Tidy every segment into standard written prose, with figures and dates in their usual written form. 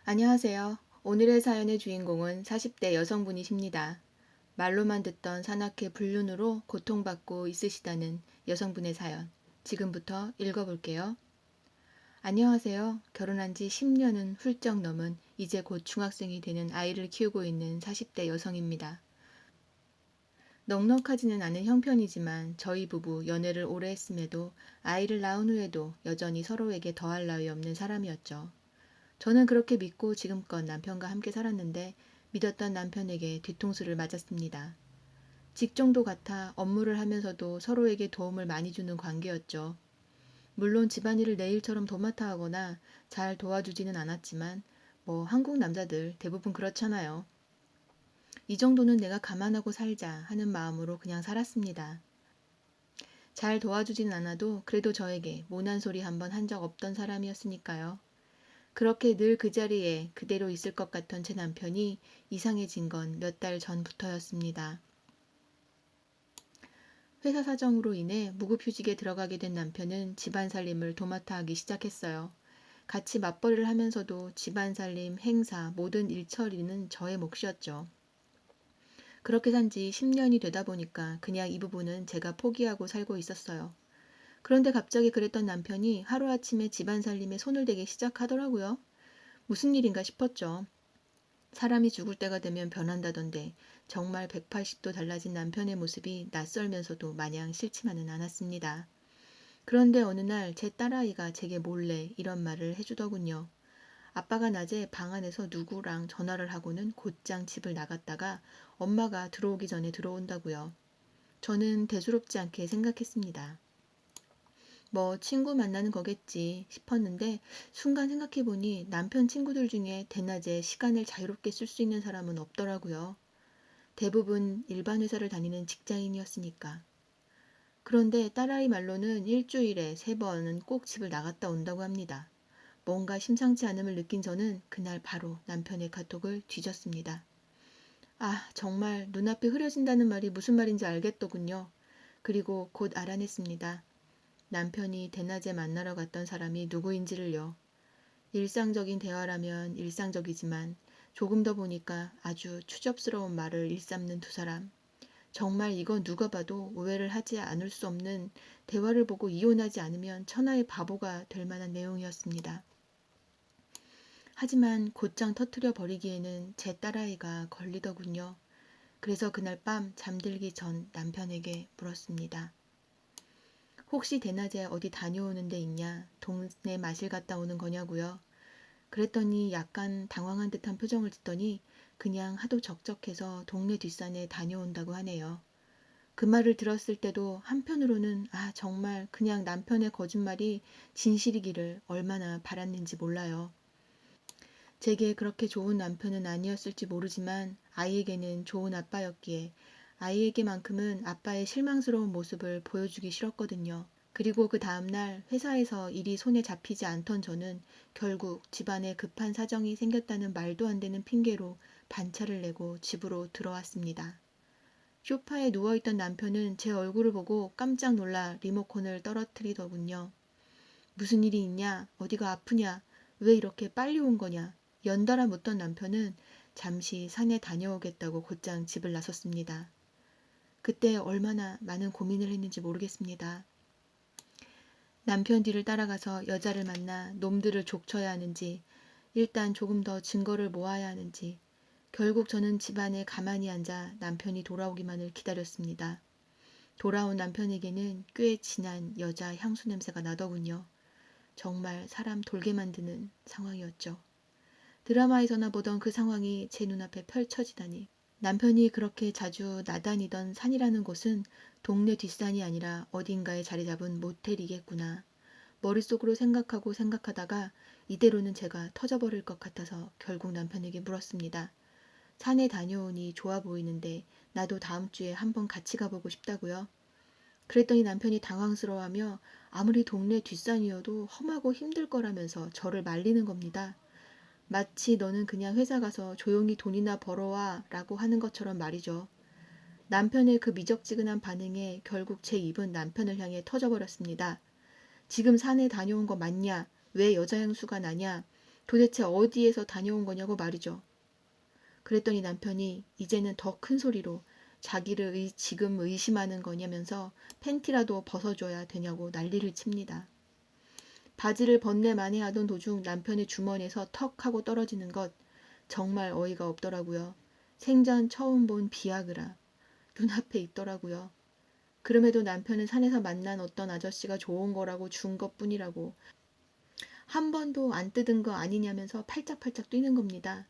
안녕하세요. 오늘의 사연의 주인공은 40대 여성분이십니다. 말로만 듣던 산악회 불륜으로 고통받고 있으시다는 여성분의 사연. 지금부터 읽어볼게요. 안녕하세요. 결혼한 지 10년은 훌쩍 넘은 이제 곧 중학생이 되는 아이를 키우고 있는 40대 여성입니다. 넉넉하지는 않은 형편이지만 저희 부부 연애를 오래 했음에도 아이를 낳은 후에도 여전히 서로에게 더할 나위 없는 사람이었죠. 저는 그렇게 믿고 지금껏 남편과 함께 살았는데 믿었던 남편에게 뒤통수를 맞았습니다. 직종도 같아 업무를 하면서도 서로에게 도움을 많이 주는 관계였죠. 물론 집안일을 내 일처럼 도맡아 하거나 잘 도와주지는 않았지만 한국 남자들 대부분 그렇잖아요. 이 정도는 내가 감안하고 살자 하는 마음으로 그냥 살았습니다. 잘 도와주지는 않아도 그래도 저에게 모난 소리 한번 한 적 없던 사람이었으니까요. 그렇게 늘 그 자리에 그대로 있을 것 같던 제 남편이 이상해진 건 몇 달 전부터였습니다. 회사 사정으로 인해 무급휴직에 들어가게 된 남편은 집안 살림을 도맡아 하기 시작했어요. 같이 맞벌이를 하면서도 집안 살림, 행사, 모든 일처리는 저의 몫이었죠. 그렇게 산 지 10년이 되다 보니까 그냥 이 부분은 제가 포기하고 살고 있었어요. 그런데 갑자기 그랬던 남편이 하루아침에 집안 살림에 손을 대기 시작하더라고요. 무슨 일인가 싶었죠. 사람이 죽을 때가 되면 변한다던데 정말 180도 달라진 남편의 모습이 낯설면서도 마냥 싫지만은 않았습니다. 그런데 어느 날 제 딸아이가 제게 몰래 이런 말을 해주더군요. 아빠가 낮에 방 안에서 누구랑 전화를 하고는 곧장 집을 나갔다가 엄마가 들어오기 전에 들어온다고요. 저는 대수롭지 않게 생각했습니다. 친구 만나는 거겠지 싶었는데 순간 생각해보니 남편 친구들 중에 대낮에 시간을 자유롭게 쓸 수 있는 사람은 없더라고요. 대부분 일반 회사를 다니는 직장인이었으니까. 그런데 딸아이 말로는 일주일에 3번은 꼭 집을 나갔다 온다고 합니다. 뭔가 심상치 않음을 느낀 저는 그날 바로 남편의 카톡을 뒤졌습니다. 아, 정말 눈앞이 흐려진다는 말이 무슨 말인지 알겠더군요. 그리고 곧 알아냈습니다. 남편이 대낮에 만나러 갔던 사람이 누구인지를요. 일상적인 대화라면 일상적이지만 조금 더 보니까 아주 추접스러운 말을 일삼는 두 사람. 정말 이건 누가 봐도 오해를 하지 않을 수 없는 대화를 보고 이혼하지 않으면 천하의 바보가 될 만한 내용이었습니다. 하지만 곧장 터뜨려 버리기에는 제 딸아이가 걸리더군요. 그래서 그날 밤 잠들기 전 남편에게 물었습니다. 혹시 대낮에 어디 다녀오는 데 있냐? 동네 마실 갔다 오는 거냐고요? 그랬더니 약간 당황한 듯한 표정을 짓더니 그냥 하도 적적해서 동네 뒷산에 다녀온다고 하네요. 그 말을 들었을 때도 한편으로는 정말 그냥 남편의 거짓말이 진실이기를 얼마나 바랐는지 몰라요. 제게 그렇게 좋은 남편은 아니었을지 모르지만 아이에게는 좋은 아빠였기에 아이에게만큼은 아빠의 실망스러운 모습을 보여주기 싫었거든요. 그리고 그 다음날 회사에서 일이 손에 잡히지 않던 저는 결국 집안에 급한 사정이 생겼다는 말도 안 되는 핑계로 반차를 내고 집으로 들어왔습니다. 소파에 누워있던 남편은 제 얼굴을 보고 깜짝 놀라 리모컨을 떨어뜨리더군요. 무슨 일이 있냐? 어디가 아프냐? 왜 이렇게 빨리 온 거냐? 연달아 묻던 남편은 잠시 산에 다녀오겠다고 곧장 집을 나섰습니다. 그때 얼마나 많은 고민을 했는지 모르겠습니다. 남편 뒤를 따라가서 여자를 만나 놈들을 족쳐야 하는지, 일단 조금 더 증거를 모아야 하는지, 결국 저는 집안에 가만히 앉아 남편이 돌아오기만을 기다렸습니다. 돌아온 남편에게는 꽤 진한 여자 향수 냄새가 나더군요. 정말 사람 돌게 만드는 상황이었죠. 드라마에서나 보던 그 상황이 제 눈앞에 펼쳐지다니. 남편이 그렇게 자주 나다니던 산이라는 곳은 동네 뒷산이 아니라 어딘가에 자리 잡은 모텔이겠구나. 머릿속으로 생각하고 생각하다가 이대로는 제가 터져버릴 것 같아서 결국 남편에게 물었습니다. 산에 다녀오니 좋아 보이는데 나도 다음 주에 한번 같이 가보고 싶다고요. 그랬더니 남편이 당황스러워하며 아무리 동네 뒷산이어도 험하고 힘들 거라면서 저를 말리는 겁니다. 마치 너는 그냥 회사 가서 조용히 돈이나 벌어와 라고 하는 것처럼 말이죠. 남편의 그 미적지근한 반응에 결국 제 입은 남편을 향해 터져버렸습니다. 지금 산에 다녀온 거 맞냐? 왜 여자 향수가 나냐? 도대체 어디에서 다녀온 거냐고 말이죠. 그랬더니 남편이 이제는 더 큰 소리로 자기를 지금 의심하는 거냐면서 팬티라도 벗어줘야 되냐고 난리를 칩니다. 바지를 번내 만회하던 도중 남편의 주머니에서 턱 하고 떨어지는 것 정말 어이가 없더라고요. 생전 처음 본 비아그라 눈앞에 있더라고요. 그럼에도 남편은 산에서 만난 어떤 아저씨가 좋은 거라고 준 것뿐이라고 한 번도 안 뜯은 거 아니냐면서 팔짝팔짝 뛰는 겁니다.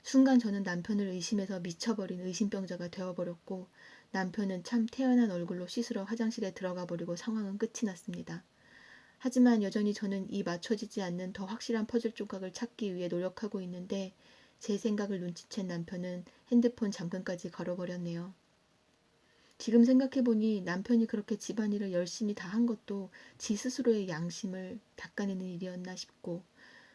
순간 저는 남편을 의심해서 미쳐버린 의심병자가 되어버렸고 남편은 참 태연한 얼굴로 씻으러 화장실에 들어가 버리고 상황은 끝이 났습니다. 하지만 여전히 저는 이 맞춰지지 않는 더 확실한 퍼즐 조각을 찾기 위해 노력하고 있는데 제 생각을 눈치챈 남편은 핸드폰 잠금까지 걸어버렸네요. 지금 생각해보니 남편이 그렇게 집안일을 열심히 다 한 것도 지 스스로의 양심을 닦아내는 일이었나 싶고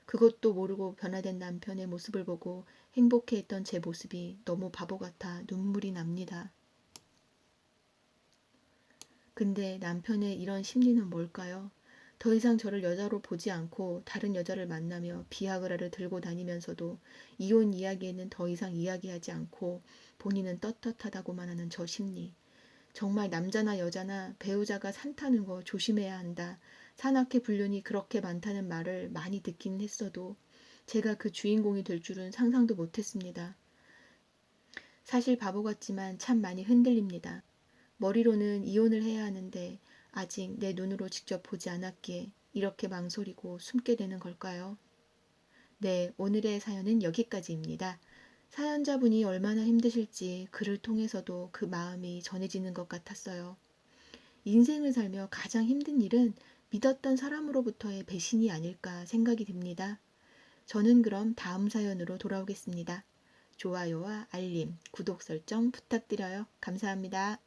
그것도 모르고 변화된 남편의 모습을 보고 행복해했던 제 모습이 너무 바보 같아 눈물이 납니다. 근데 남편의 이런 심리는 뭘까요? 더 이상 저를 여자로 보지 않고 다른 여자를 만나며 비아그라를 들고 다니면서도 이혼 이야기에는 더 이상 이야기하지 않고 본인은 떳떳하다고만 하는 저 심리. 정말 남자나 여자나 배우자가 산 타는 거 조심해야 한다. 산악회 불륜이 그렇게 많다는 말을 많이 듣긴 했어도 제가 그 주인공이 될 줄은 상상도 못했습니다. 사실 바보 같지만 참 많이 흔들립니다. 머리로는 이혼을 해야 하는데 아직 내 눈으로 직접 보지 않았기에 이렇게 망설이고 숨게 되는 걸까요? 네, 오늘의 사연은 여기까지입니다. 사연자분이 얼마나 힘드실지 글을 통해서도 그 마음이 전해지는 것 같았어요. 인생을 살며 가장 힘든 일은 믿었던 사람으로부터의 배신이 아닐까 생각이 듭니다. 저는 그럼 다음 사연으로 돌아오겠습니다. 좋아요와 알림, 구독 설정 부탁드려요. 감사합니다.